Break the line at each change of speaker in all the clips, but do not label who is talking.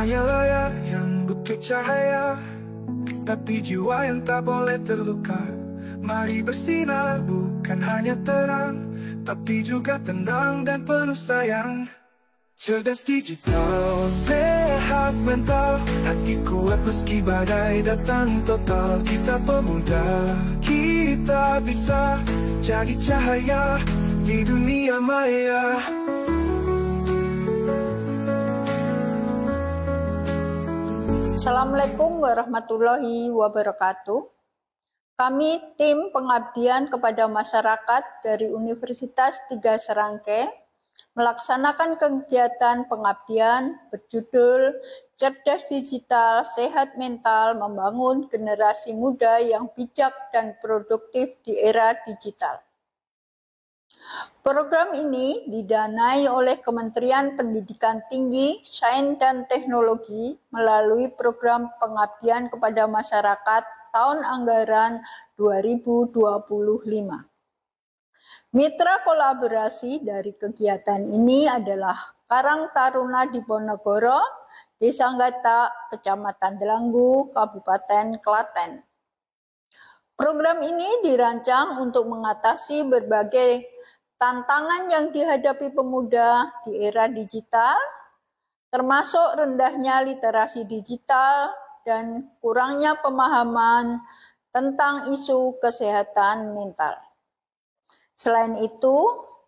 hanya layar yang bukit cahaya, tapi jiwa yang tak boleh terluka. Mari bersinar, bukan hanya terang, tapi juga tenang dan penuh sayang. Cerdas digital, sehat mental, hati kuat meski badai datang total. Kita pemuda, kita bisa jadi cahaya di dunia maya.
Assalamualaikum warahmatullahi wabarakatuh. Kami tim pengabdian kepada masyarakat dari Universitas 3 Serangke melaksanakan kegiatan pengabdian berjudul Cerdas Digital, Sehat Mental, Membangun Generasi Muda yang Bijak dan Produktif di Era Digital. Program ini didanai oleh Kementerian Pendidikan Tinggi, Sains dan Teknologi melalui program pengabdian kepada masyarakat tahun anggaran 2025. Mitra kolaborasi dari kegiatan ini adalah Karang Taruna Diponegoro, Desa Gata, Kecamatan Delanggu, Kabupaten Klaten. Program ini dirancang untuk mengatasi berbagai tantangan yang dihadapi pemuda di era digital, termasuk rendahnya literasi digital dan kurangnya pemahaman tentang isu kesehatan mental. Selain itu,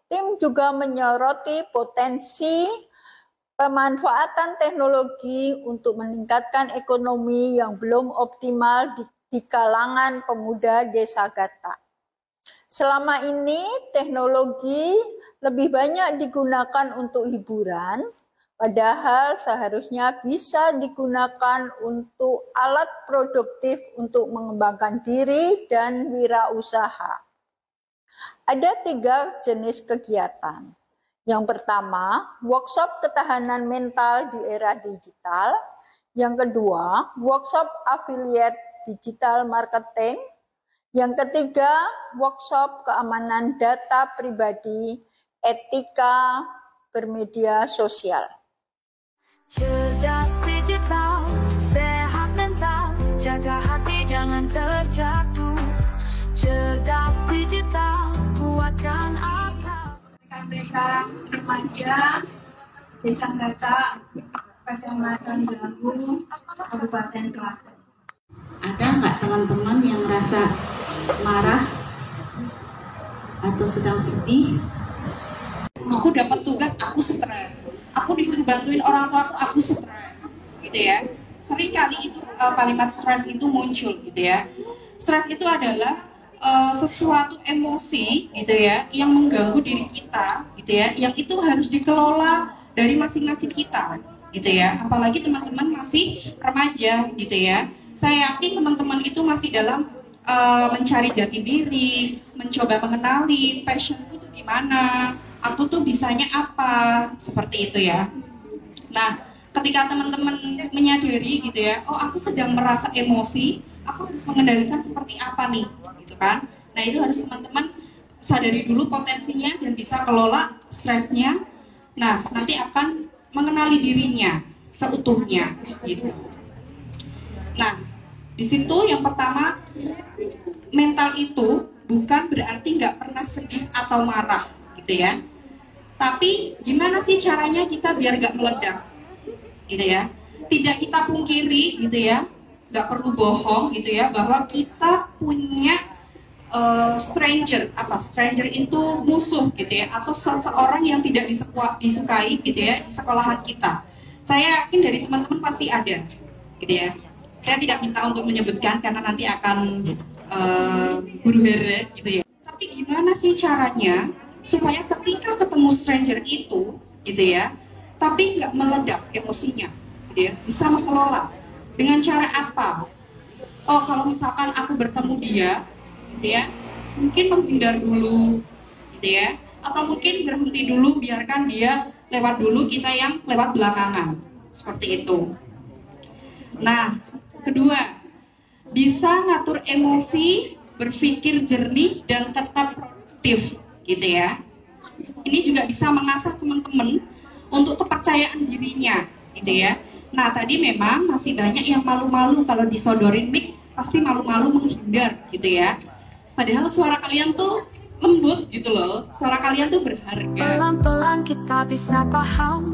tim juga menyoroti potensi pemanfaatan teknologi untuk meningkatkan ekonomi yang belum optimal di kalangan pemuda Desa Gata. Selama ini teknologi lebih banyak digunakan untuk hiburan, padahal seharusnya bisa digunakan untuk alat produktif untuk mengembangkan diri dan wirausaha. Ada 3 jenis kegiatan. Yang pertama, workshop ketahanan mental di era digital. Yang kedua, workshop affiliate digital marketing. Yang ketiga, workshop keamanan data pribadi, etika bermedia sosial.
Cerdas digital, sehat mental, jaga hati jangan terjatuh. Cerdas digital, kuatkan akal.
Mereka remaja Desa Gata, Kecamatan Delanggu, Kabupaten Klaten.
Ada nggak teman-teman yang merasa marah atau sedang sedih?
Aku dapat tugas, aku stres. Aku disuruh bantuin orang tua aku stres, gitu ya. Sering kali itu kalimat stres itu muncul, gitu ya. Stres itu adalah sesuatu emosi, gitu ya, yang mengganggu diri kita, gitu ya, yang itu harus dikelola dari masing-masing kita, gitu ya. Apalagi teman-teman masih remaja, gitu ya. Saya yakin teman-teman itu masih dalam mencari jati diri, mencoba mengenali passionku itu di mana, aku tuh bisanya apa, seperti itu ya. Nah, ketika teman-teman menyadari gitu ya, oh aku sedang merasa emosi, aku harus mengendalikan seperti apa nih, gitu kan. Nah, itu harus teman-teman sadari dulu potensinya dan bisa kelola stresnya. Nah, nanti akan mengenali dirinya seutuhnya, gitu. Nah, di situ yang pertama, mental itu bukan berarti nggak pernah sedih atau marah, gitu ya. Tapi gimana sih caranya kita biar nggak meledak, gitu ya. Tidak kita pungkiri, gitu ya, nggak perlu bohong, gitu ya, bahwa kita punya stranger itu musuh, gitu ya, atau seseorang yang tidak disukai, gitu ya, di sekolahan kita. Saya yakin dari teman-teman pasti ada, gitu ya. Saya tidak minta untuk menyebutkan karena nanti akan huru-hara, gitu ya. Tapi gimana sih caranya supaya ketika ketemu stranger itu, gitu ya, tapi nggak meledak emosinya, gitu ya, bisa mengelola. Dengan cara apa? Oh, kalau misalkan aku bertemu dia, gitu ya, mungkin menghindar dulu, gitu ya, atau mungkin berhenti dulu, biarkan dia lewat dulu, kita yang lewat belakangan, seperti itu. Nah, kedua, bisa ngatur emosi, berpikir jernih dan tetap produktif, gitu ya. Ini juga bisa mengasah teman-teman untuk kepercayaan dirinya, gitu ya. Nah, tadi memang masih banyak yang malu-malu kalau disodorin mic, pasti malu-malu menghindar gitu ya. Padahal suara kalian tuh lembut gitu loh, suara kalian tuh berharga.
Pelan-pelan kita bisa paham,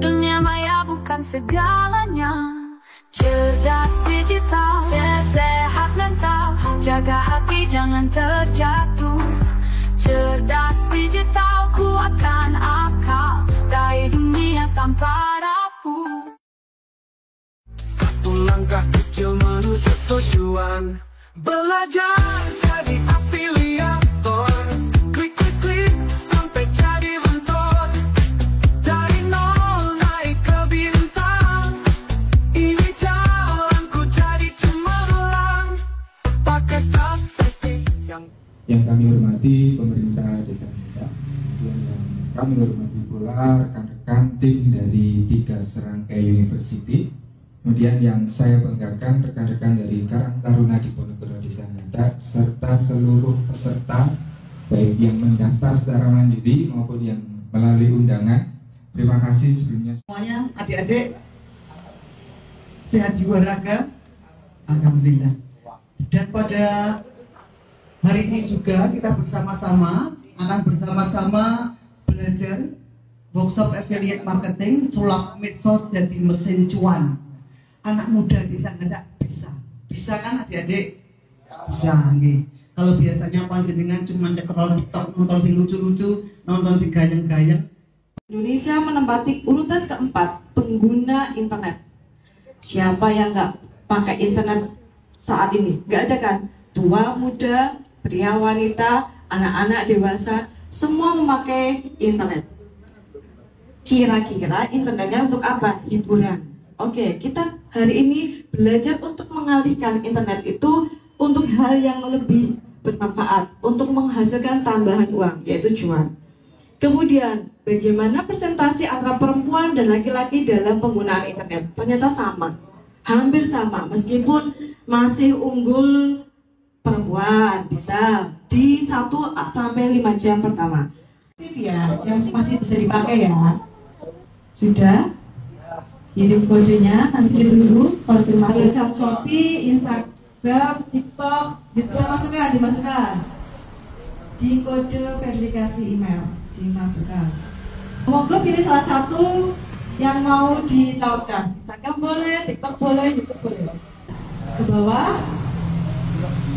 dunia maya bukan segalanya. Cerdas digital, sehat mental, jaga hati jangan terjatuh. Cerdas digital, kuatkan akal, raih dunia tanpa rapuh.
Satu langkah kecil menuju tujuan, belajar jadi afiliator. Klik klik klik sampai jadi mentor. Dari nol naik ke bintang. Ini jalanku jadi cemerlang. Pakai strategi
yang kami hormati pemerintah Desa Ngedak, yang kami hormati pula rekan-rekan tim dari 3 serangkai university. Kemudian yang saya banggakan rekan-rekan dari Karang Taruna Diponegoro Desa Ngedak serta seluruh peserta baik yang mendaftar secara mandiri maupun yang melalui undangan. Terima kasih sebelumnya.
Semuanya adik-adik sehat jiwa raga, alhamdulillah. Dan pada hari ini juga kita bersama-sama akan bersama-sama belajar workshop affiliate marketing, sulap medsos jadi mesin cuan. Anak muda Desa Ngedak bisa kan adik-adik? Bisa nih. Kalau biasanya panjenengan cuma nyekrol TikTok, nonton sing lucu-lucu, nonton sing gayeng-gayeng.
Indonesia menempati urutan keempat pengguna internet. Siapa yang nggak pakai internet saat ini? Nggak ada kan? Tua, muda, pria, wanita, anak-anak, dewasa, semua memakai internet. Kira-kira internetnya untuk apa? Hiburan. Oke, kita hari ini belajar untuk mengalihkan internet itu untuk hal yang lebih bermanfaat, untuk menghasilkan tambahan uang, yaitu cuan. Kemudian, bagaimana presentasi antara perempuan dan laki-laki dalam penggunaan internet? Ternyata sama, hampir sama, meskipun masih unggul perempuan bisa di 1 sampai 5 jam pertama. Ya, yang masih bisa dipakai ya. Sudah? Kirim kodenya, nanti ditunggu konfirmasi. Shopee, Instagram, TikTok, dimasukkan. Di kode verifikasi email, dimasukkan. Monggo pilih salah satu yang mau ditautkan. Instagram boleh, TikTok boleh, YouTube boleh. Ke bawah,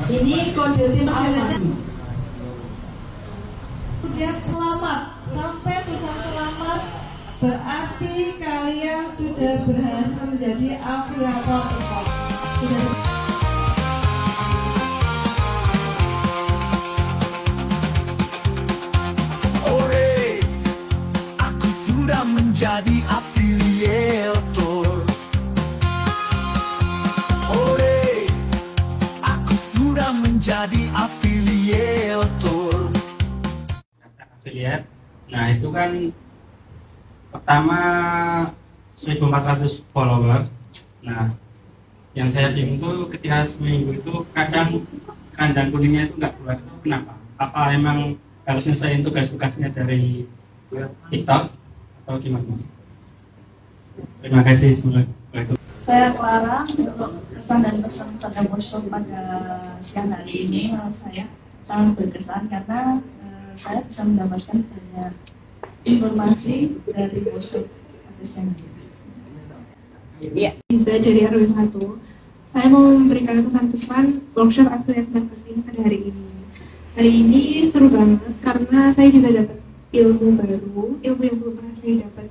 ini kode tim afiliasi. Kemudian selamat, sampai tulisan selamat. Berarti kalian sudah berhasil menjadi afiliator e-shop.
Ore, aku sudah menjadi afiliator. Ore, aku sudah menjadi afiliator.
Afiliat, nah itu kan pertama 1.400 follower. Nah, yang saya bingung tuh ketika seminggu itu kadang keranjang kuningnya itu nggak keluar. Itu kenapa? Apa emang harus selesaiin tugas-tugasnya dari TikTok atau gimana? Terima kasih semua.
Saya Clara, untuk kesan dan pesan pada workshop pada siang hari ini menurut saya sangat berkesan karena saya bisa mendapatkan banyak informasi dari workshop pada siang hari.
Ya, Iza dari RW 1. Saya mau memberikan pesan-pesan workshop affiliate marketing pada hari ini. Hari ini seru banget karena saya bisa dapat ilmu baru, ilmu yang belum pernah saya dapat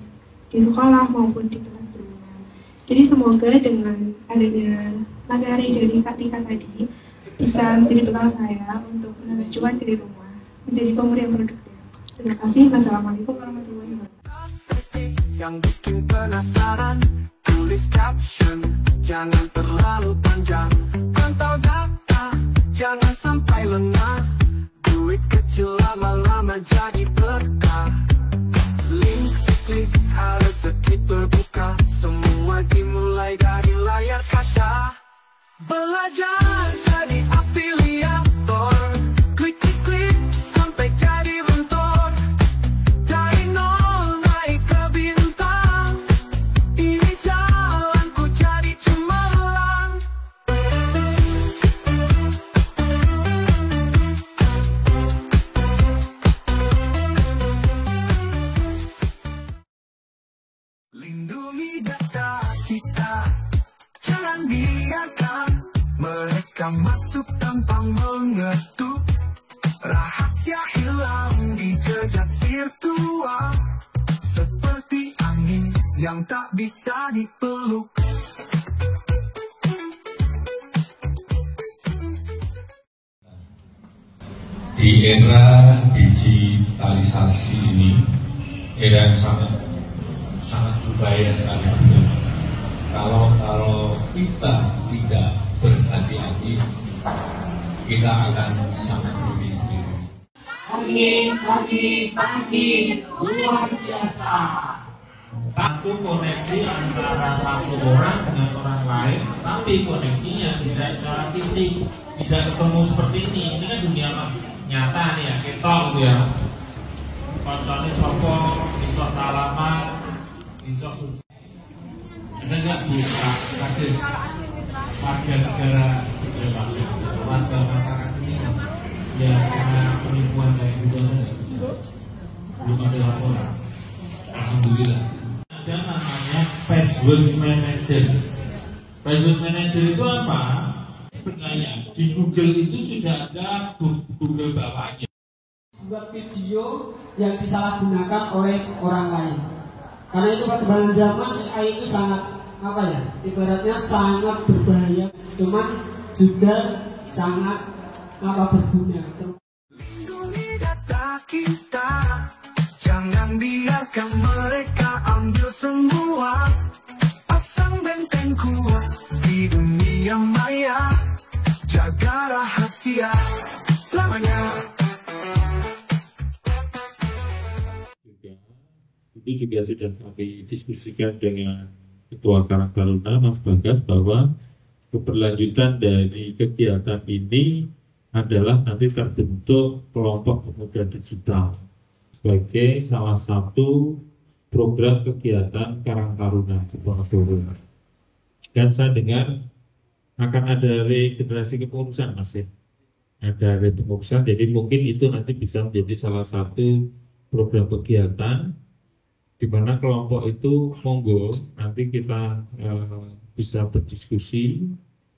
di sekolah maupun di kelas berulang. Jadi semoga dengan adanya materi dari Kak Tika tadi bisa menjadi bekal saya untuk menambah cuan dari rumah, menjadi pemuda yang produktif. Terima kasih. Wassalamualaikum warahmatullahi wabarakatuh.
Yang bikin penasaran, tulis caption, jangan terlalu panjang. Pantau data, jangan sampai lengah. Duit kecil lama-lama jadi berkah. Link klik, rezeki terbuka. Semua dimulai dari layar kaca. Belajar jadi afiliator. Klik klik klik sampai jadi mentor. Dari nol naik ke bintang. Ini yang mengetuk, rahasia hilang di jejak virtual, seperti angin yang tak bisa dipeluk.
Di era digitalisasi ini, era yang sangat berbahaya sekali. Kalau kita tidak berhati-hati, kita akan sangat rugi sendiri.
Pagi, luar biasa. Satu koneksi antara satu orang dengan orang lain, tapi koneksinya tidak secara fisik, tidak ketemu seperti ini. Ini kan dunia nyata nih ya, ketok gitu ya. Konsolnya sopo, bisa salaman, bisa ada nggak buka kader warga negara warga masyarakat sini ya karena penipuan dari budaya belum ada laporan. Alhamdulillah. Ada namanya password manager. Password manager itu apa? Sebenarnya di Google itu sudah ada Google bawahnya.
Buat video yang disalahgunakan oleh orang lain. Karena itu perkembangan zaman AI itu sangat ibaratnya sangat berbahaya, cuman juga sangat berguna.
Lindungi data kita, jangan biarkan mereka ambil semua. Pasang benteng kuat di dunia maya, jaga rahasia selamanya.
Itu juga sudah kami diskusikan dengan Ketua Karang Taruna Mas Bagas bahwa keberlanjutan dari kegiatan ini adalah nanti terbentuk kelompok pemuda digital sebagai salah satu program kegiatan Karang Taruna di Ponorogo. Dan saya dengar akan ada regenerasi kepengurusan masih ada regenerasi, jadi mungkin itu nanti bisa menjadi salah satu program kegiatan di mana kelompok itu monggo nanti kita bisa berdiskusi,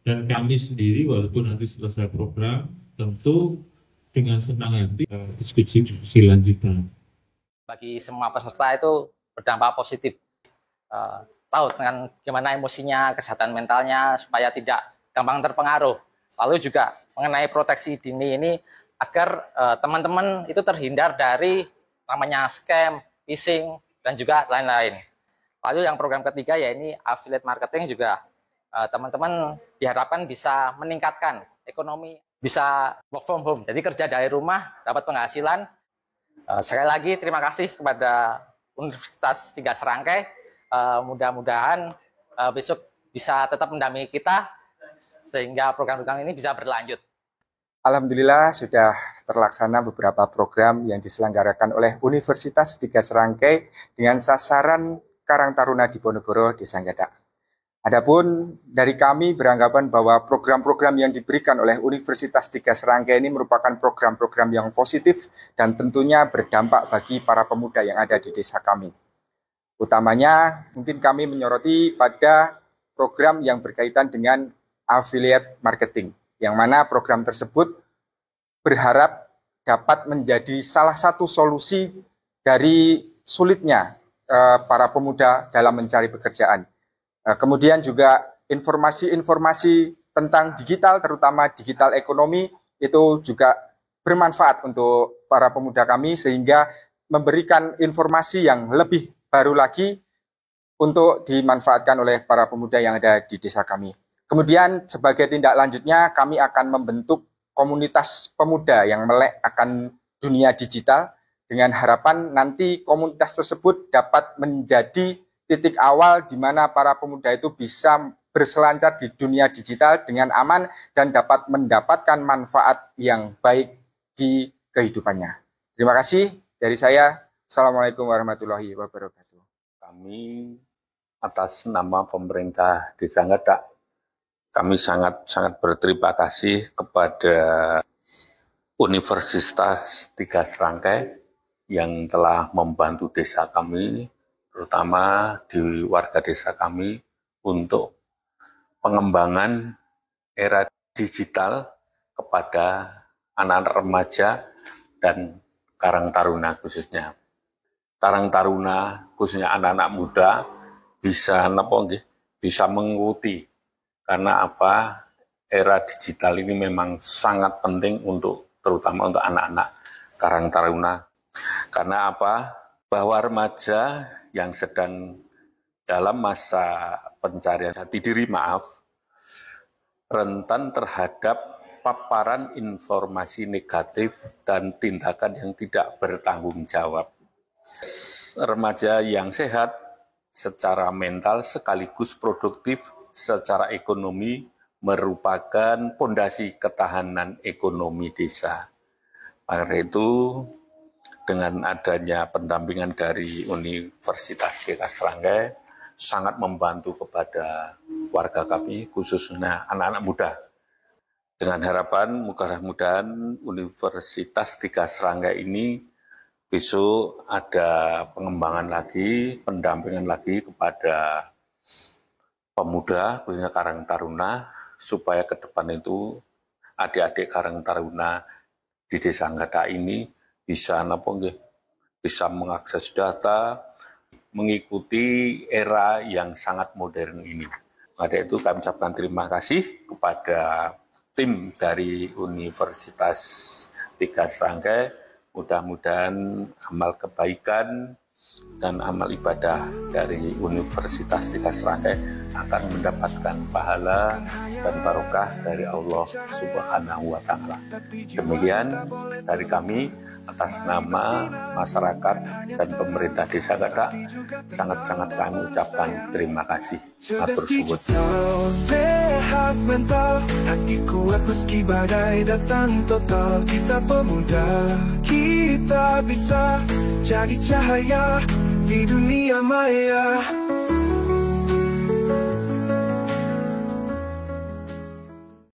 dan kami sendiri walaupun nanti selesai program tentu dengan senang hati diskusi lanjutan.
Bagi semua peserta itu berdampak positif, tahu dengan gimana emosinya, kesehatan mentalnya supaya tidak gampang terpengaruh. Lalu juga mengenai proteksi dini ini agar teman-teman itu terhindar dari namanya scam, phishing, dan juga lain-lain. Lalu yang program ketiga ya ini affiliate marketing juga teman-teman diharapkan bisa meningkatkan ekonomi, bisa work from home, jadi kerja dari rumah dapat penghasilan. Sekali lagi terima kasih kepada Universitas 3 Serangkai. Mudah-mudahan besok bisa tetap mendampingi kita sehingga program-program ini bisa berlanjut.
Alhamdulillah sudah terlaksana beberapa program yang diselenggarakan oleh Universitas 3 Serangkai dengan sasaran Karang Taruna Diponegoro Desa Nggadak. Adapun dari kami beranggapan bahwa program-program yang diberikan oleh Universitas 3 Serangkai ini merupakan program-program yang positif dan tentunya berdampak bagi para pemuda yang ada di desa kami. Utamanya mungkin kami menyoroti pada program yang berkaitan dengan affiliate marketing, yang mana program tersebut berharap dapat menjadi salah satu solusi dari sulitnya para pemuda dalam mencari pekerjaan. Kemudian juga informasi-informasi tentang digital, terutama digital ekonomi, itu juga bermanfaat untuk para pemuda kami sehingga memberikan informasi yang lebih baru lagi untuk dimanfaatkan oleh para pemuda yang ada di desa kami. Kemudian sebagai tindak lanjutnya kami akan membentuk komunitas pemuda yang melek akan dunia digital dengan harapan nanti komunitas tersebut dapat menjadi titik awal di mana para pemuda itu bisa berselancar di dunia digital dengan aman dan dapat mendapatkan manfaat yang baik di kehidupannya. Terima kasih dari saya. Assalamualaikum warahmatullahi wabarakatuh.
Kami atas nama pemerintah Desa Nggadak, kami sangat berterima kasih kepada Universitas 3 Serangkai yang telah membantu desa kami, terutama di warga desa kami, untuk pengembangan era digital, kepada anak-anak remaja dan Karang Taruna khususnya. Karang Taruna khususnya anak-anak muda bisa mengikuti, karena apa? Era digital ini memang sangat penting terutama untuk anak-anak Karang Taruna. Karena apa? Bahwa remaja yang sedang dalam masa pencarian jati diri, rentan terhadap paparan informasi negatif dan tindakan yang tidak bertanggung jawab. Remaja yang sehat secara mental sekaligus produktif secara ekonomi merupakan pondasi ketahanan ekonomi desa. Karena itu, dengan adanya pendampingan dari Universitas TK Serangkai, sangat membantu kepada warga kami, khususnya anak-anak muda. Dengan harapan mudah-mudahan Universitas TK Serangkai ini besok ada pengembangan lagi, pendampingan lagi kepada pemuda, khususnya Karang Taruna, supaya ke depan itu adik-adik Karang Taruna di Desa Anggada ini bisa mengakses data, mengikuti era yang sangat modern ini. Pada itu kami ucapkan terima kasih kepada tim dari Universitas TK Serangkai. Mudah-mudahan amal kebaikan dan amal ibadah dari Universitas TK Serangkai akan mendapatkan pahala dan barokah dari Allah Subhanahu wa Ta'ala. Demikian dari kami, atas nama masyarakat dan pemerintah Desa Gadak, sangat-sangat kami ucapkan terima kasih. Matur suwun.
Sehat mental, hati kuat meski badai datang total. Kita pemuda, kita bisa jadi cahaya di dunia maya.